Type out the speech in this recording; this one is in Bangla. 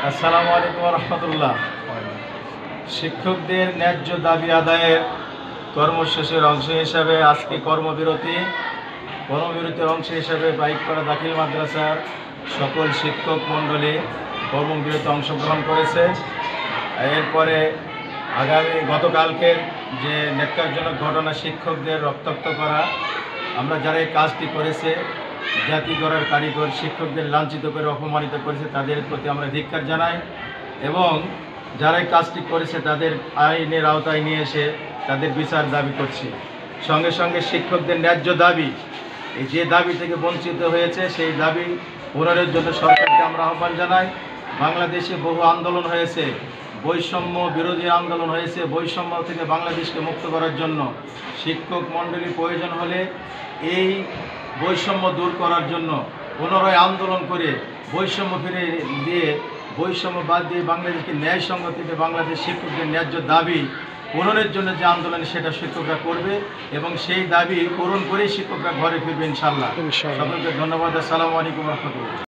আসসালামু আলাইকুম রহমতুল্লাহ। শিক্ষকদের ন্যায্য দাবি আদায়ের কর্মশেষের অংশ হিসাবে আজকে কর্মবিরতির অংশ হিসাবে বাইকপাড়া দাখিল মাদ্রাসার সকল শিক্ষক মণ্ডলী কর্মবিরতিতে অংশগ্রহণ করেছে। এরপরে গতকালকের যে ন্যাক্কারজনক ঘটনা, শিক্ষকদের রক্তাক্ত করা, আমরা যারা এই কাজটি করেছে, জাতি গড়ার কারিগর শিক্ষকদের লাঞ্ছিত করে অপমানিত করেছে, তাদের প্রতি আমরা ধিক্কার জানাই এবং যারা এই কাজটি করেছে তাদের আইনের আওতায় নিয়ে এসে তাদের বিচার দাবি করছি। সঙ্গে সঙ্গে শিক্ষকদের ন্যায্য দাবি, যে দাবি থেকে বঞ্চিত হয়েছে সেই দাবি পূরণের জন্য সরকারকে আমরা আহ্বান জানাই। বাংলাদেশে বহু আন্দোলন হয়েছে, বৈষম্য বিরোধী আন্দোলন হয়েছে। বৈষম্য থেকে বাংলাদেশকে মুক্ত করার জন্য শিক্ষক মণ্ডলী প্রয়োজন হলে এই বৈষম্য দূর করার জন্য পুনরায় আন্দোলন করে বৈষম্য ফিরে দিয়ে বৈষম্য বাদ দিয়ে বাংলাদেশকে ন্যায়সঙ্গতিতে বাংলাদেশ শিক্ষকদের ন্যায্য দাবি পূরণের জন্য যে আন্দোলন, সেটা শিক্ষকরা করবে এবং সেই দাবি পূরণ করেই শিক্ষকরা ঘরে ফিরবে ইনশাআল্লাহ। সকলকে ধন্যবাদ। আসসালামু আলাইকুম রহমতুল্লাহ।